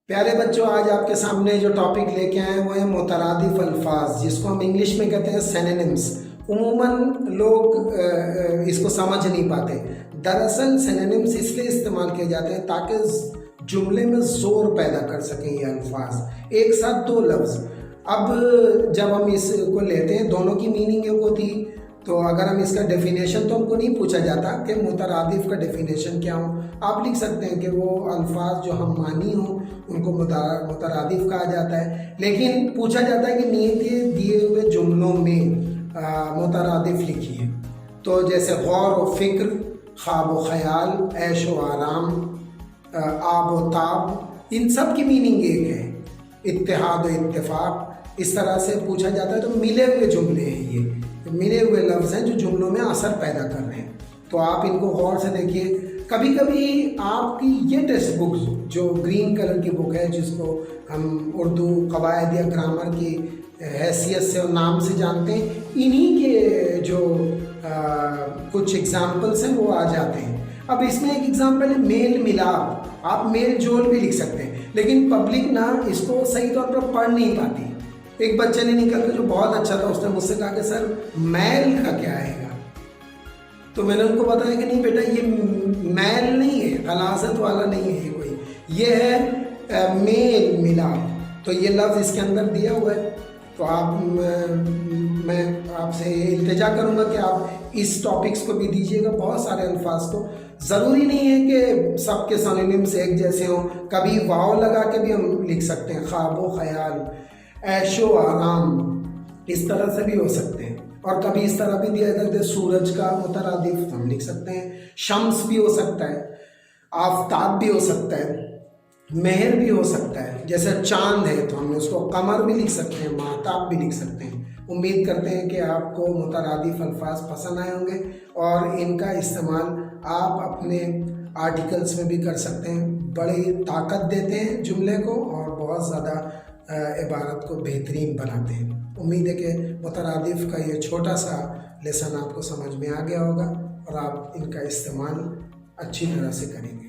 प्यारे बच्चों, आज आपके सामने जो टॉपिक लेके आए हैं वो है मुतरादिफ अल्फाज, जिसको हम इंग्लिश में कहते हैं सिनोनिम्स। उमूमन लोग इसको समझ नहीं पाते। दरअसल सिनोनिम्स इसलिए इस्तेमाल किए जाते हैं ताकि जुमले में ज़ोर पैदा कर सकें ये अल्फाज, एक साथ दो लफ्ज़। अब जब हम इसको लेते हैं, दोनों की मीनिंग एक होती, तो अगर हम इसका डेफिनेशन, तो हमको नहीं पूछा जाता कि मुतरादिफ का डेफिनेशन क्या हो। आप लिख सकते हैं कि वो अल्फाज जो हम मानी हों उनको मुतरादिफ कहा जाता है, लेकिन पूछा जाता है कि नीति दिए हुए जुमलों में मुतरादिफ लिखिए। तो जैसे गौर व फिक्र, ख्वाब व ख्याल, ऐश व आराम, आब व ताब, इन सब की मीनिंग एक है। इत्तेहाद व इत्तेफाक, इस तरह से पूछा जाता है। तो मिले हुए जुमले हैं, ये मिले हुए लफ्ज़ हैं जो जुमलों में असर पैदा कर रहे हैं। तो आप इनको गौर से देखिए। कभी कभी आपकी ये टेक्स्ट बुक जो ग्रीन कलर की बुक है, जिसको हम उर्दू कवायद या ग्रामर की हैसियत से और नाम से जानते हैं, इन्हीं के जो कुछ एग्जाम्पल्स हैं वो आ जाते हैं। अब इसमें एक एग्जाम्पल है मेल मिलाप। आप मेल जोल भी लिख सकते हैं, लेकिन पब्लिक ना इसको सही तौर पर पढ़ नहीं पाती। एक बच्चे ने निकल कर जो बहुत अच्छा था, उसने मुझसे कहा कि सर मैल का क्या आएगा। तो मैंने उनको बताया कि नहीं बेटा, ये मैल नहीं है, गलाजत वाला नहीं है ये कोई, ये है मेल मिलाप। तो ये लफ्ज़ इसके अंदर दिया हुआ है। तो मैं आपसे इल्तिजा करूँगा कि आप इस टॉपिक्स को भी दीजिएगा, बहुत सारे अल्फाज को। ज़रूरी नहीं है कि सबके सिनोनिम्स एक जैसे हों। कभी वाव लगा के भी हम लिख सकते हैं, ख्वाब व ख्याल, ऐशो आराम, इस तरह से भी हो सकते हैं। और कभी इस तरह भी दिया जाता है, सूरज का मुतरादिफ हम लिख सकते हैं, शम्स भी हो सकता है, आफताब भी हो सकता है, मेहर भी हो सकता है। जैसे चांद है तो हम उसको कमर भी लिख सकते हैं, महताब भी लिख सकते हैं। उम्मीद करते हैं कि आपको मुतरादिफ अल्फाज पसंद आए होंगे और इनका इस्तेमाल आप अपने आर्टिकल्स में भी कर सकते हैं। बड़ी ताकत देते हैं जुमले को और बहुत ज़्यादा इबारत को बेहतरीन बनाते हैं। उम्मीद है कि मुतरादिफ का ये छोटा सा लेसन आपको समझ में आ गया होगा और आप इनका इस्तेमाल अच्छी तरह से करेंगे।